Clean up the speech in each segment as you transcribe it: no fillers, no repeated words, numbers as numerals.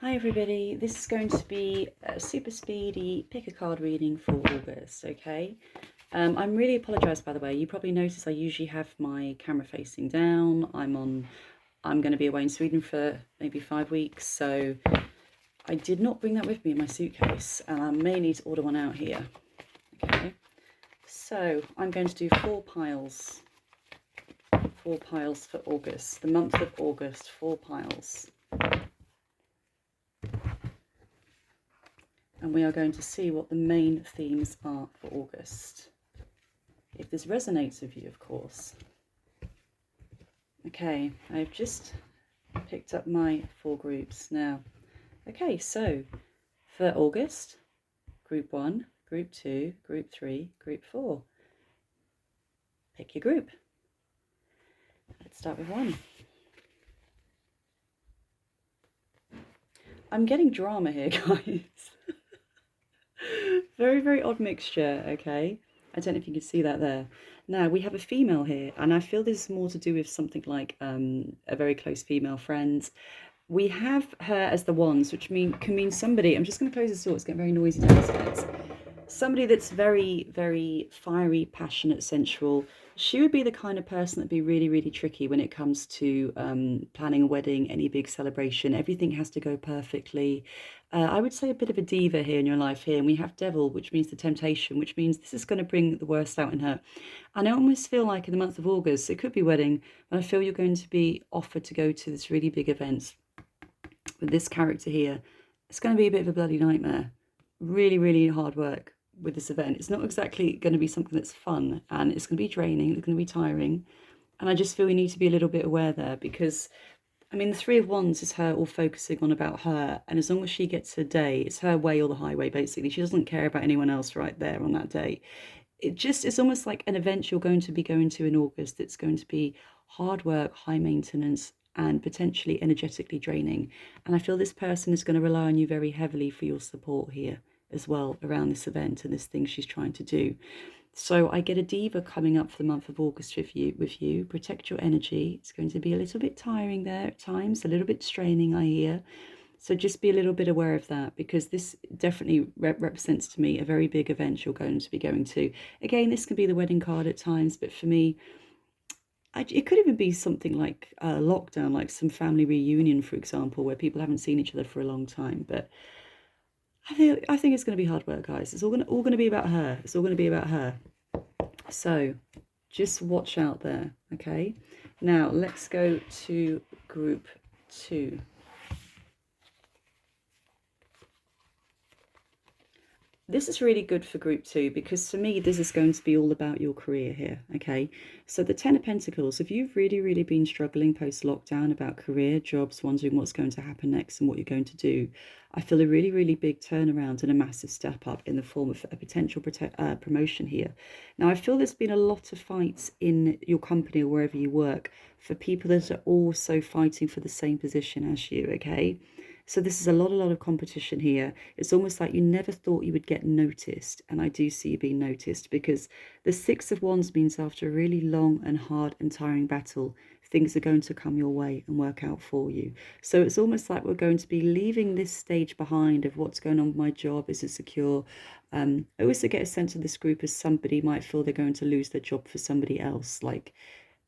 Hi everybody, this is going to be a super speedy pick a card reading for August, okay? I'm really apologise by the way, you probably noticed I usually have my camera facing down. I'm going to be away in Sweden for maybe 5 weeks, so I did not bring that with me in my suitcase, and I may need to order one out here, okay? So I'm going to do 4 piles for August, the month of August, 4 piles. And we are going to see what the main themes are for August. If this resonates with you, of course. Okay, I've just picked up my 4 groups now. Okay, so for August, group 1, group 2, group 3, group 4. Pick your group. Let's start with 1. I'm getting drama here, guys. Very, very odd mixture, okay? I don't know if you can see that there. Now, we have a female here, and I feel this is more to do with something like a very close female friend. We have her as the wands, which can mean somebody. I'm just going to close this door. It's getting very noisy downstairs. Somebody that's very, very fiery, passionate, sensual. She would be the kind of person that'd be really, really tricky when it comes to planning a wedding, any big celebration. Everything has to go perfectly. I would say a bit of a diva here in your life here. And we have devil, which means the temptation, which means this is going to bring the worst out in her. And I almost feel like in the month of August, it could be wedding, but I feel you're going to be offered to go to this really big event with this character here. It's going to be a bit of a bloody nightmare. Really, really hard work with this event. It's not exactly going to be something that's fun, and it's going to be draining, it's going to be tiring. And I just feel we need to be a little bit aware there, because I mean, the 3 of Wands is her all focusing on about her, and as long as she gets her day, it's her way or the highway, basically. She doesn't care about anyone else right there on that day. It's almost like an event you're going to be going to in August. It's going to be hard work, high maintenance, and potentially energetically draining. And I feel this person is going to rely on you very heavily for your support here as well around this event and this thing she's trying to do. So I get a diva coming up for the month of August with you. Protect your energy. It's going to be a little bit tiring there at times, a little bit straining, I hear. So just be a little bit aware of that, because this definitely represents to me a very big event you're going to be going to. Again, this can be the wedding card at times, but for me, it could even be something like a lockdown, like some family reunion, for example, where people haven't seen each other for a long time. But I think it's going to be hard work, guys. It's all going to be about her. It's all going to be about her. So just watch out there, okay? Now let's go to group 2. This is really good for group 2, because for me, this is going to be all about your career here, okay? So the 10 of Pentacles, if you've really, really been struggling post-lockdown about career, jobs, wondering what's going to happen next and what you're going to do, I feel a really, really big turnaround and a massive step up in the form of a potential promotion here. Now, I feel there's been a lot of fights in your company or wherever you work for people that are also fighting for the same position as you, okay? So this is a lot of competition here. It's almost like you never thought you would get noticed. And I do see you being noticed, because the 6 of Wands means after a really long and hard and tiring battle, things are going to come your way and work out for you. So it's almost like we're going to be leaving this stage behind of what's going on with my job. Is it secure? I also get a sense of this group as somebody might feel they're going to lose their job for somebody else. Like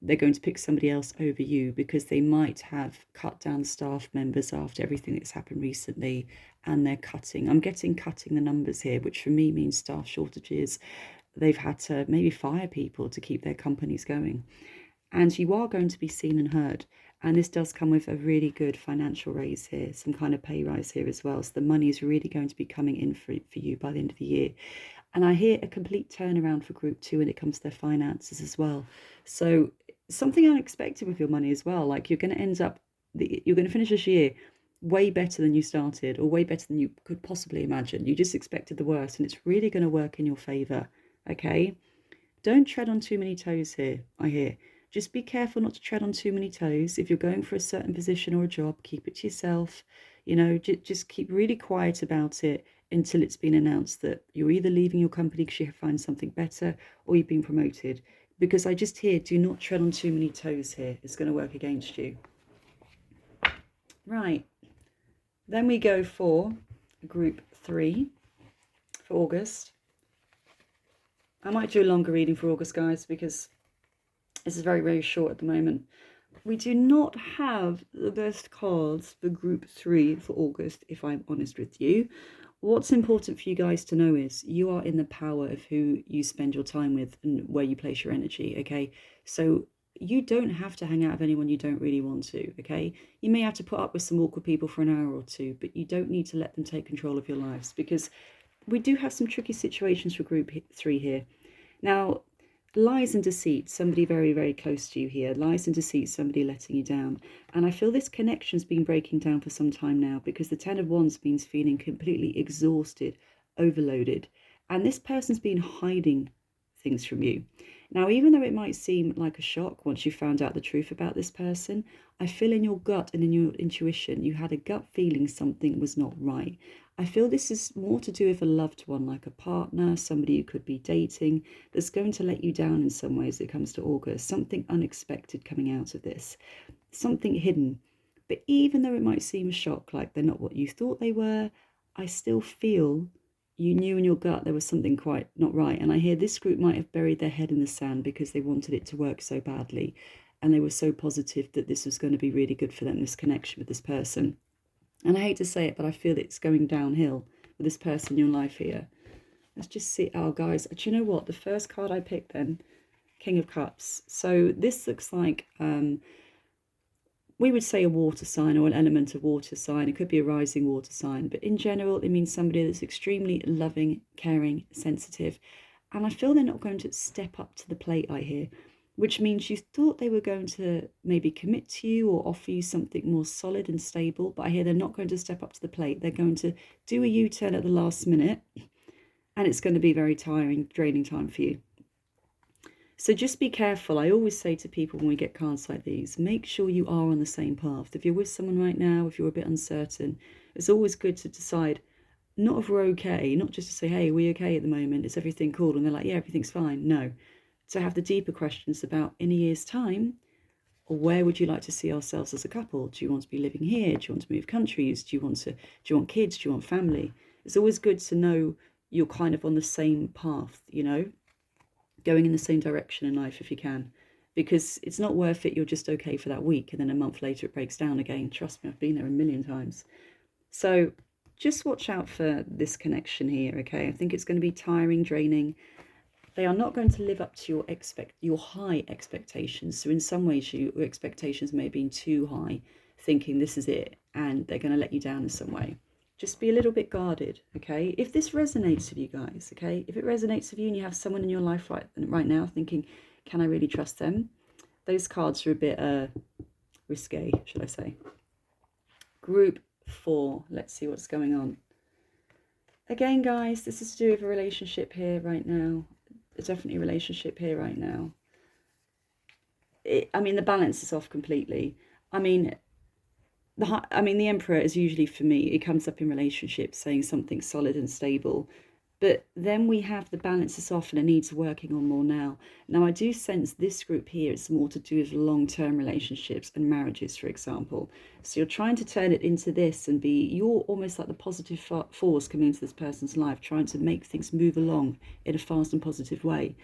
they're going to pick somebody else over you because they might have cut down staff members after everything that's happened recently, and they're cutting. I'm getting cutting the numbers here, which for me means staff shortages. They've had to maybe fire people to keep their companies going. And you are going to be seen and heard. And this does come with a really good financial raise here, some kind of pay rise here as well. So the money is really going to be coming in for you by the end of the year. And I hear a complete turnaround for group 2 when it comes to their finances as well. So something unexpected with your money as well. Like you're going to end up, you're going to finish this year way better than you started, or way better than you could possibly imagine. You just expected the worst, and it's really going to work in your favor. Okay? Don't tread on too many toes here, I hear. Just be careful not to tread on too many toes. If you're going for a certain position or a job, keep it to yourself. You know, just keep really quiet about it until it's been announced that you're either leaving your company because you find something better, or you've been promoted. Because I just hear, do not tread on too many toes here. It's going to work against you. Right. Then we go for group 3 for August. I might do a longer reading for August, guys, because this is very, very short at the moment. We do not have the best cards for group 3 for August, if I'm honest with you. What's important for you guys to know is you are in the power of who you spend your time with and where you place your energy, okay? So you don't have to hang out with anyone you don't really want to, okay? You may have to put up with some awkward people for an hour or two, but you don't need to let them take control of your lives, because we do have some tricky situations for group 3 here. Now, lies and deceit, somebody very, very close to you here. Lies and deceit, somebody letting you down. And I feel this connection's been breaking down for some time now, because the 10 of Wands means feeling completely exhausted, overloaded. And this person's been hiding things from you. Now, even though it might seem like a shock once you found out the truth about this person, I feel in your gut and in your intuition, you had a gut feeling something was not right. I feel this is more to do with a loved one, like a partner, somebody you could be dating, that's going to let you down in some ways when it comes to August. Something unexpected coming out of this, something hidden. But even though it might seem a shock, like they're not what you thought they were, I still feel you knew in your gut there was something quite not right. And I hear this group might have buried their head in the sand because they wanted it to work so badly. And they were so positive that this was going to be really good for them, this connection with this person. And I hate to say it, but I feel it's going downhill with this person in your life here. Let's just see. Oh, guys, do you know what? The first card I picked then, King of Cups. So this looks like, we would say a water sign or an element of water sign. It could be a rising water sign. But in general, it means somebody that's extremely loving, caring, sensitive. And I feel they're not going to step up to the plate, I hear. Which means you thought they were going to maybe commit to you or offer you something more solid and stable, but I hear they're not going to step up to the plate. They're going to do a U-turn at the last minute, and it's going to be very tiring, draining time for you. So just be careful. I always say to people when we get cards like these, make sure you are on the same path. If you're with someone right now, if you're a bit uncertain, it's always good to decide, not if we're okay, not just to say, hey, are we okay at the moment? Is everything cool? And they're like, yeah, everything's fine. No. To have the deeper questions about, in a year's time, or where would you like to see ourselves as a couple? Do you want to be living here? Do you want to move countries? Do you want kids? Do you want family? It's always good to know you're kind of on the same path, you know, going in the same direction in life if you can, because it's not worth it. You're just okay for that week and then a month later it breaks down again. Trust me, I've been there a million times. So just watch out for this connection here, okay? I think it's going to be tiring, draining. They are not going to live up to your high expectations. So in some ways, your expectations may have been too high, thinking this is it, and they're going to let you down in some way. Just be a little bit guarded, okay? If this resonates with you guys, okay? If it resonates with you and you have someone in your life right now thinking, can I really trust them? Those cards are a bit risque, should I say. Group 4. Let's see what's going on. Again, guys, this is to do with a relationship here right now. Definitely a relationship here right now. I mean, the balance is off completely. I mean, the Emperor is usually, for me, it comes up in relationships saying something solid and stable. But then we have the balance is off and it needs working on more now. Now, I do sense this group here is more to do with long-term relationships and marriages, for example. So you're trying to turn it into this and you're almost like the positive force coming into this person's life, trying to make things move along in a fast and positive way.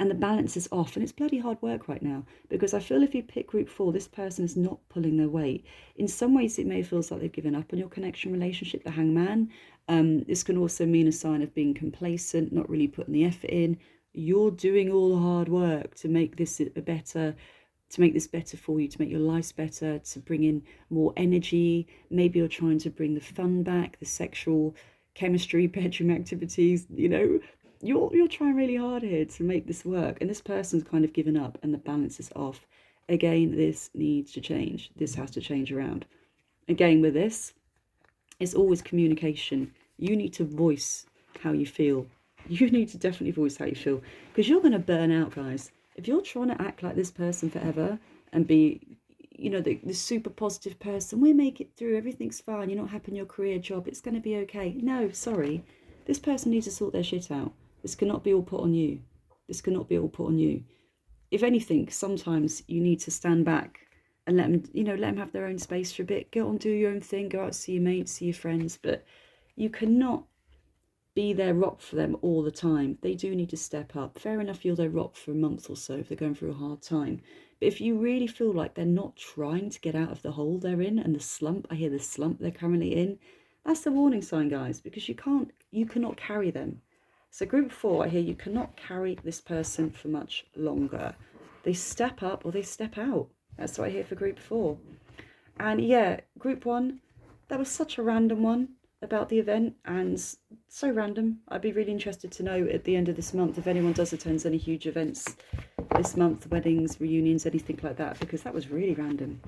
And the balance is off, and it's bloody hard work right now, because I feel if you pick group 4, this person is not pulling their weight. In some ways, it may feel like they've given up on your connection relationship, the Hangman. This can also mean a sign of being complacent, not really putting the effort in. You're doing all the hard work to make this better, to make this better for you, to make your lives better, to bring in more energy. Maybe you're trying to bring the fun back, the sexual chemistry, bedroom activities, you know. You're trying really hard here to make this work, and this person's kind of given up and the balance is off. Again, this needs to change. This has to change around. Again, with this, it's always communication. You need to voice how you feel. You need to definitely voice how you feel, because you're going to burn out, guys. If you're trying to act like this person forever and be, you know, the super positive person, we'll make it through, everything's fine, you're not happy in your career, job, it's going to be okay. No, sorry. This person needs to sort their shit out. This cannot be all put on you. This cannot be all put on you. If anything, sometimes you need to stand back and let them, let them have their own space for a bit. Go on, do your own thing. Go out, see your mates, see your friends. But you cannot be their rock for them all the time. They do need to step up. Fair enough, you're their rock for a month or so if they're going through a hard time. But if you really feel like they're not trying to get out of the hole they're in and the slump, I hear the slump they're currently in, that's the warning sign, guys, because you cannot carry them. So group 4, I hear you cannot carry this person for much longer. They step up or they step out. That's what I hear for group 4. And yeah, group 1, that was such a random one about the event, and so random. I'd be really interested to know at the end of this month if anyone does attend any huge events this month, weddings, reunions, anything like that, because that was really random.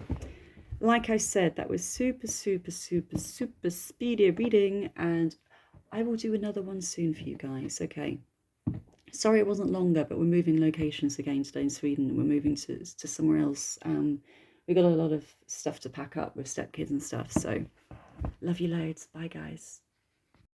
Like I said, that was super, super, super, super speedy reading, and I will do another one soon for you guys, okay? Sorry it wasn't longer, but we're moving locations again today in Sweden. We're moving to somewhere else. We got a lot of stuff to pack up with stepkids and stuff, so love you loads. Bye, guys.